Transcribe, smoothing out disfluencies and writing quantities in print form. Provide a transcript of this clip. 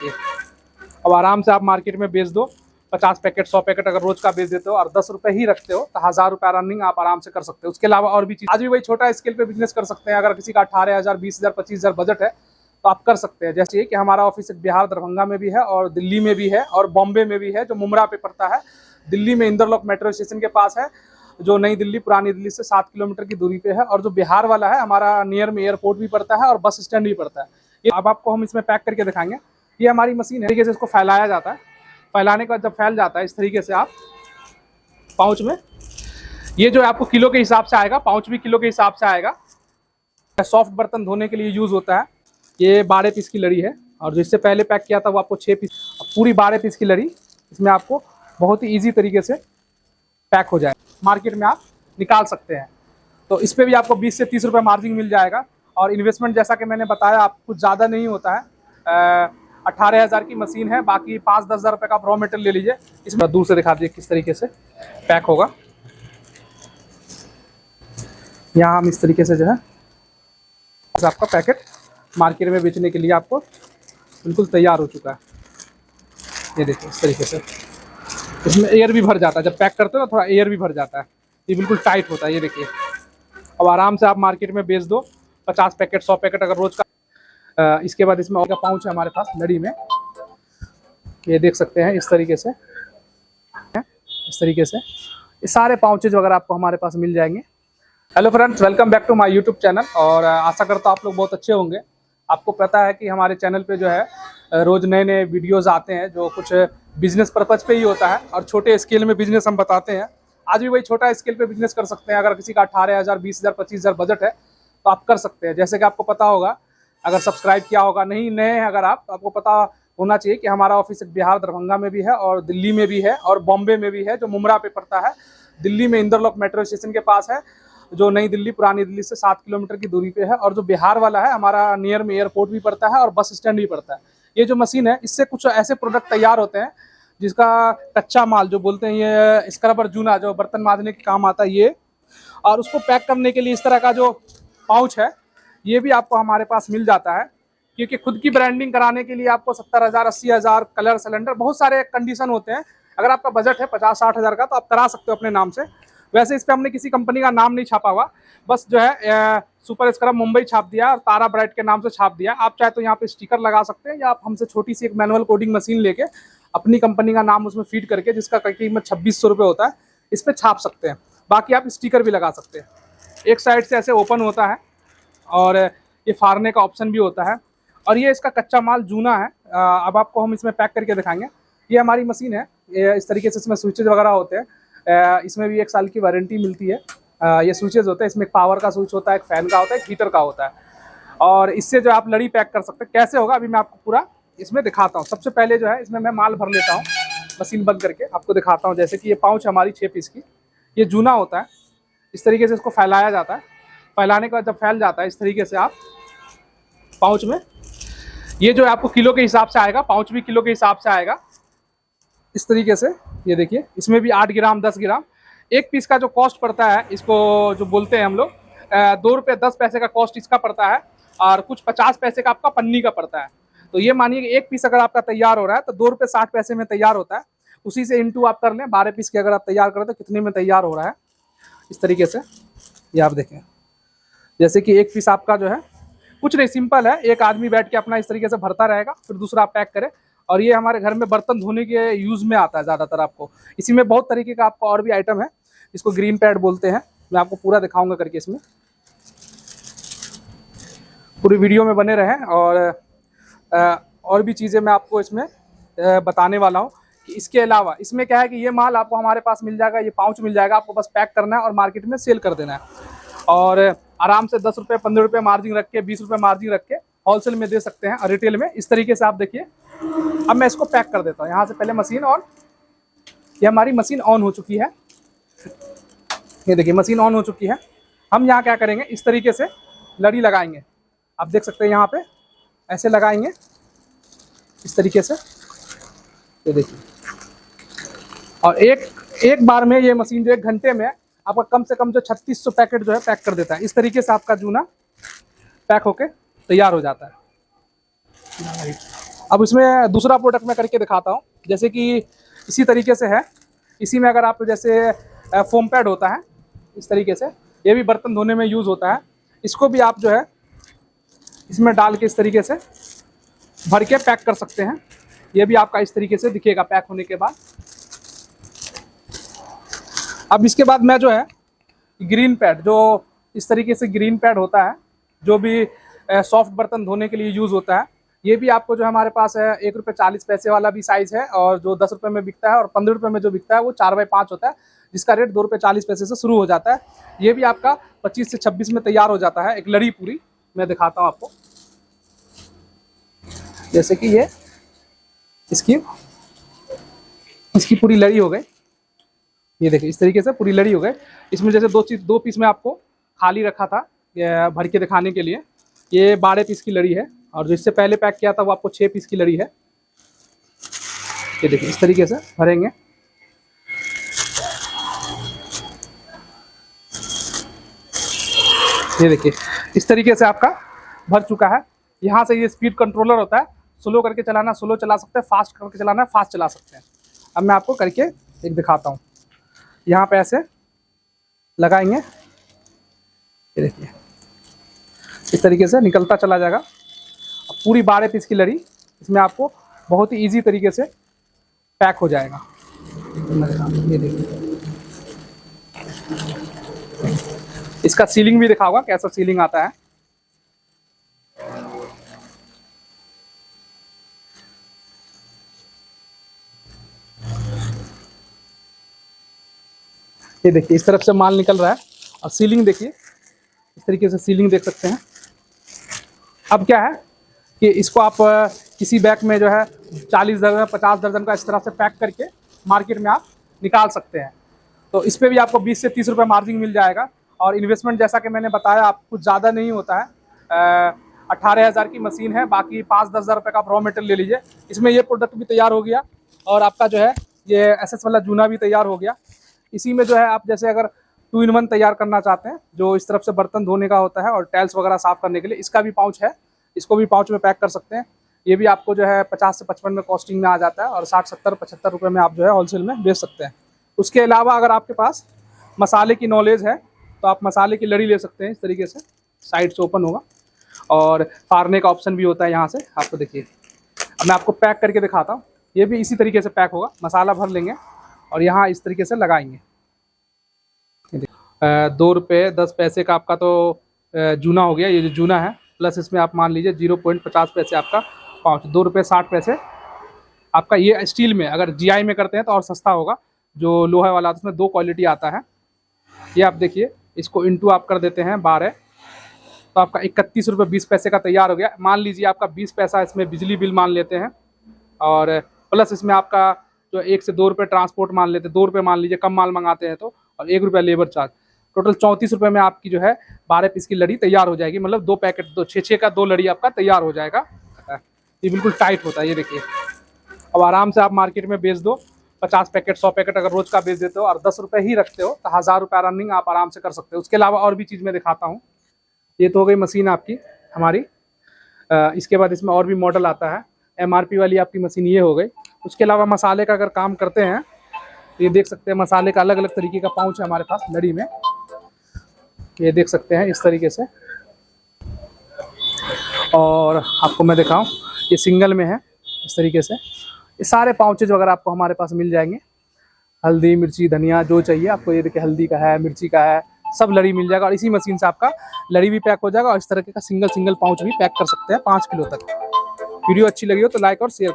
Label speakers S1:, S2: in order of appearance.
S1: अब आराम से आप मार्केट में बेच दो, 50 पैकेट 100 पैकेट अगर रोज का बेच देते हो और 10 रुपए ही रखते हो तो 1000 रुपये रनिंग आप आराम से कर सकते हो। उसके अलावा और भी चीज, आज भी वही छोटा स्केल पे बिजनेस कर सकते हैं। अगर किसी का 18,000 20,000 25,000 बजट है तो आप कर सकते हैं। जैसे कि हमारा ऑफिस बिहार दरभंगा में भी है और दिल्ली में भी है और बॉम्बे में भी है, जो मुमरा पे पड़ता है। दिल्ली में इंदरलोक मेट्रो स्टेशन के पास है, जो नई दिल्ली पुरानी दिल्ली से 7 किलोमीटर की दूरी पे है। और जो बिहार वाला है हमारा नियर में एयरपोर्ट भी पड़ता है और बस स्टैंड भी पड़ता है। ये अब आपको हम इसमें पैक करके दिखाएंगे। ये हमारी मशीन है, तरीके से इसको फैलाया जाता है। फैलाने के बाद जब फैल जाता है इस तरीके से आप पाउच में, ये जो आपको किलो के हिसाब से आएगा, पाउच भी किलो के हिसाब से आएगा। सॉफ्ट बर्तन धोने के लिए यूज होता है। ये 12 पीस की लड़ी है और जिससे पहले पैक किया था वो आपको 6 पीस, पूरी 12 पीस की लड़ी इसमें आपको बहुत ही ईजी तरीके से पैक हो जाए, मार्केट में आप निकाल सकते हैं। तो इस पर भी आपको 20 से 30 रुपये मार्जिन मिल जाएगा। और इन्वेस्टमेंट जैसा कि मैंने बताया आपको कुछ ज़्यादा नहीं होता है। 18,000 की मशीन है, बाकी 5-10 हज़ार रुपये का आप रॉ मटेरियल ले लीजिए। इसमें दूर से दिखा दीजिए किस तरीके से पैक होगा। यहाँ हम इस तरीके से जो है आपका पैकेट मार्केट में बेचने के लिए आपको बिल्कुल तैयार हो चुका है। ये देखिए इस तरीके से इसमें एयर भी भर जाता है। जब पैक करते हो ना थोड़ा एयर भी भर जाता है, ये बिल्कुल टाइट होता है। ये देखिए अब आराम से आप मार्केट में बेच दो, 50 पैकेट 100 पैकेट अगर रोज का। इसके बाद इसमें और का पाउच है हमारे पास लड़ी में, ये देख सकते हैं इस तरीके से। ये सारे पाउचेज वगैरह आपको हमारे पास मिल जाएंगे। Hello friends, welcome back to my YouTube channel. और आशा करता हूँ आप लोग बहुत अच्छे होंगे। आपको पता है कि हमारे चैनल पे जो है रोज़ नए नए वीडियोस आते हैं जो कुछ बिजनेस पर्पज पे ही होता है और छोटे स्केल में बिजनेस हम बताते हैं। आज भी वही छोटा स्केल पे बिजनेस कर सकते हैं। अगर किसी का 18,000 20,000 25,000 बजट है तो आप कर सकते हैं। जैसे कि आपको पता होगा, अगर सब्सक्राइब किया होगा, नहीं नए हैं अगर आप, तो आपको पता होना चाहिए कि हमारा ऑफिस बिहार दरभंगा में भी है और दिल्ली में भी है और बॉम्बे में भी है, जो मुमरा पे पड़ता है। दिल्ली में इंदरलोक मेट्रो स्टेशन के पास है, जो नई दिल्ली पुरानी दिल्ली से 7 किलोमीटर की दूरी पे है। और जो बिहार वाला है हमारा नियर में एयरपोर्ट भी पड़ता है और बस स्टैंड भी पड़ता है। ये जो मशीन है इससे कुछ ऐसे प्रोडक्ट तैयार होते हैं जिसका कच्चा माल जो बोलते हैं, ये स्क्रबर जूना जो बर्तन मांजने के काम आता है ये, और उसको पैक करने के लिए इस तरह का जो पाउच है ये भी आपको हमारे पास मिल जाता है। क्योंकि खुद की ब्रांडिंग कराने के लिए आपको 70,000 80,000 कलर सिलेंडर बहुत सारे कंडीशन होते हैं। अगर आपका बजट है 50-60 हज़ार का तो आप करा सकते हो अपने नाम से। वैसे इस पर हमने किसी कंपनी का नाम नहीं छापा हुआ, बस जो है सुपर स्क्रब मुंबई छाप दिया और तारा ब्राइट के नाम से छाप दिया। आप चाहे तो यहाँ पे स्टिकर लगा सकते हैं या आप हमसे छोटी सी एक मैनुअल कोडिंग मशीन लेके अपनी कंपनी का नाम उसमें फीड करके, जिसका कीमत 2600 रुपये होता है, इस पर छाप सकते हैं। बाकी आप स्टिकर भी लगा सकते हैं। एक साइड से ऐसे ओपन होता है और ये फाड़ने का ऑप्शन भी होता है। और ये इसका कच्चा माल जूना है। अब आपको हम इसमें पैक करके दिखाएंगे। ये हमारी मशीन है, ये इस तरीके से इसमें स्विचेज वगैरह होते हैं। इसमें भी 1 साल की वारंटी मिलती है। ये स्विचेज होते हैं, इसमें एक पावर का स्विच होता है, एक फैन का होता है, एक हीटर का होता है। और इससे जो आप लड़ी पैक कर सकते हैं। कैसे होगा अभी मैं आपको पूरा इसमें दिखाता हूँ। सबसे पहले जो है इसमें मैं माल भर लेता हूँ, मशीन बंद करके आपको दिखाता हूँ। जैसे कि ये पाउच हमारी 6 पीस की, ये जूना होता है। इस तरीके से इसको फैलाया जाता है। फैलाने के बाद जब फैल जाता है इस तरीके से आप पाउच में, ये जो आपको किलो के हिसाब से आएगा, पाउच भी किलो के हिसाब से आएगा इस तरीके से। ये देखिए इसमें भी 8 ग्राम 10 ग्राम एक पीस का जो कॉस्ट पड़ता है, इसको जो बोलते हैं हम लोग 2 रुपये 10 पैसे का कॉस्ट इसका पड़ता है और कुछ 50 पैसे का आपका पन्नी का पड़ता है। तो ये मानिए कि एक पीस अगर आपका तैयार हो रहा है तो 2 रुपये 60 पैसे में तैयार होता है। उसी से इंटू आप कर लें 12 पीस की अगर आप तैयार करें तो कितने में तैयार हो रहा है। इस तरीके से ये आप देखें, जैसे कि एक पीस आपका जो है कुछ नहीं, सिंपल है। एक आदमी बैठ के अपना इस तरीके से भरता रहेगा, फिर दूसरा आप पैक करें। और ये हमारे घर में बर्तन धोने के यूज़ में आता है ज़्यादातर। आपको इसी में बहुत तरीके का आपको और भी आइटम है, इसको ग्रीन पैड बोलते हैं। मैं आपको पूरा दिखाऊंगा करके, इसमें पूरी वीडियो में बने रहें। और भी चीज़ें मैं आपको इसमें बताने वाला हूँ कि इसके अलावा इसमें क्या है कि ये माल आपको हमारे पास मिल जाएगा, ये पाउच मिल जाएगा। आपको बस पैक करना है और मार्केट में सेल कर देना है। और आराम से 10 रुपये 15 रुपये मार्जिन रख के, 20 रुपये मार्जिन रख के होलसेल में दे सकते हैं और रिटेल में। इस तरीके से आप देखिए। अब मैं इसको पैक कर देता हूँ। यहाँ से पहले मशीन ऑन, ये हमारी मशीन ऑन हो चुकी है। ये देखिए मशीन ऑन हो चुकी है। हम यहाँ क्या करेंगे, इस तरीके से लड़ी लगाएंगे। आप देख सकते हैं यहाँ पे ऐसे लगाएंगे इस तरीके से। ये देखिए, और एक बार में ये मशीन जो 1 घंटे में आपका कम से कम जो 3600 पैकेट जो है पैक कर देता है। इस तरीके से आपका जूना पैक होके तैयार हो जाता है। अब इसमें दूसरा प्रोडक्ट मैं करके दिखाता हूँ। जैसे कि इसी तरीके से है, इसी में अगर आप जैसे फोम पैड होता है इस तरीके से, ये भी बर्तन धोने में यूज़ होता है। इसको भी आप जो है इसमें डाल के इस तरीके से भर के पैक कर सकते हैं। ये भी आपका इस तरीके से दिखेगा पैक होने के बाद। अब इसके बाद मैं जो है ग्रीन पैड, जो इस तरीके से ग्रीन पैड होता है जो भी सॉफ्ट बर्तन धोने के लिए यूज़ होता है, ये भी आपको जो हमारे पास है 1 रुपये 40 पैसे वाला भी साइज़ है, और जो 10 रुपये में बिकता है और 15 रुपये में जो बिकता है वो 4x5 होता है, जिसका रेट 2 रुपये 40 पैसे से शुरू हो जाता है। ये भी आपका 25 से 26 में तैयार हो जाता है। एक लड़ी पूरी मैं दिखाता हूँ आपको। जैसे कि ये इसकी पूरी लड़ी हो गई, ये देखिए इस तरीके से पूरी लड़ी हो गई। इसमें जैसे दो पीस में आपको खाली रखा था भर के दिखाने के लिए, ये 12 पीस की लड़ी है, और जो इससे पहले पैक किया था वो आपको 6 पीस की लड़ी है। ये देखिए इस तरीके से भरेंगे। ये देखिए इस तरीके से आपका भर चुका है। यहाँ से ये स्पीड कंट्रोलर होता है, स्लो करके चलाना स्लो चला सकते हैं, फास्ट करके चलाना है फास्ट चला सकते हैं। अब मैं आपको करके एक दिखाता हूँ। यहाँ पे ऐसे लगाएंगे, ये देखिए इस तरीके से निकलता चला जाएगा। अब पूरी 12 पीस की लड़ी इसमें आपको बहुत ही इजी तरीके से पैक हो जाएगा। ये देखिए इसका सीलिंग भी दिखा होगा, कैसा सीलिंग आता है। ये देखिए इस तरफ से माल निकल रहा है, और सीलिंग देखिए इस तरीके से सीलिंग देख सकते हैं। अब क्या है कि इसको आप किसी बैग में जो है 40 दर्जन 50 दर्जन का इस तरह से पैक करके मार्केट में आप निकाल सकते हैं। तो इस पर भी आपको 20 से 30 रुपये मार्जिन मिल जाएगा। और इन्वेस्टमेंट जैसा कि मैंने बताया आप कुछ ज़्यादा नहीं होता है। 18,000 की मशीन है, बाकी 5-10 हज़ार रुपये का आप रॉ मटेरियल ले लीजिए। इसमें ये प्रोडक्ट भी तैयार हो गया, और आपका जो है ये SS वाला जूना भी तैयार हो गया। इसी में जो है आप जैसे अगर 2 in 1 तैयार करना चाहते हैं, जो इस तरफ से बर्तन धोने का होता है और टाइल्स वगैरह साफ़ करने के लिए, इसका भी पाउच है, इसको भी पाउच में पैक कर सकते हैं। ये भी आपको जो है 50 से 55 में कॉस्टिंग में आ जाता है, और 60-70-75 रुपये में आप जो है होलसेल में बेच सकते हैं। उसके अलावा अगर आपके पास मसाले की नॉलेज है तो आप मसाले की लड़ी ले सकते हैं। इस तरीके से साइड से ओपन होगा, और फाड़ने का ऑप्शन भी होता है यहाँ से। आपको देखिए अब मैं आपको पैक करके दिखाता हूँ। ये भी इसी तरीके से पैक होगा, मसाला भर लेंगे और यहाँ इस तरीके से लगाएंगे। 2 रुपये 10 पैसे का आपका तो जूना हो गया, ये जो जूना है, प्लस इसमें आप मान लीजिए 0.50 पैसे आपका पाउच, 2 रुपये 60 पैसे आपका। ये स्टील में, अगर GI में करते हैं तो और सस्ता होगा। जो लोहे वाला उसमें 2 क्वालिटी आता है। ये आप देखिए, इसको इंटू आप कर देते हैं 12, तो आपका 31 रुपये 20 पैसे का तैयार हो गया। मान लीजिए आपका 20 पैसा इसमें बिजली बिल मान लेते हैं, और प्लस इसमें आपका जो 1 से 2 रुपये ट्रांसपोर्ट मान लेते हैं, 2 रुपये मान लीजिए कम माल मंगाते हैं तो, और 1 रुपया लेबर चार्ज, टोटल 34 रुपये में आपकी जो है 12 पीस की लड़ी तैयार हो जाएगी। मतलब 2 पैकेट, 6 का 2 लड़ी आपका तैयार हो जाएगा। ये बिल्कुल टाइट होता है, ये देखिए। अब आराम से आप मार्केट में बेच दो, 50 पैकेट 100 पैकेट अगर रोज का बेच देते हो और 10 रुपये ही रखते हो तो 1000 रुपये रनिंग आप आराम से कर सकते हो। उसके अलावा और भी चीज़ मैं दिखाता हूँ। ये तो हो गई मशीन आपकी हमारी। इसके बाद इसमें और भी मॉडल आता है। MRP वाली आपकी मशीन ये हो गई। उसके अलावा मसाले का अगर काम करते हैं तो ये देख सकते हैं, मसाले का अलग अलग तरीके का पाउच है हमारे पास लड़ी में, ये देख सकते हैं इस तरीके से। और आपको मैं दिखाऊं, ये सिंगल में है इस तरीके से। ये सारे पाउचेज वगैरह आपको हमारे पास मिल जाएंगे। हल्दी, मिर्ची, धनिया जो चाहिए आपको, ये देखिए हल्दी का है, मिर्ची का है, सब लड़ी मिल जाएगा। और इसी मशीन से आपका लड़ी भी पैक हो जाएगा, और इस तरह का सिंगल पाउच भी पैक कर सकते हैं 5 किलो तक। वीडियो अच्छी लगी हो तो लाइक और शेयर।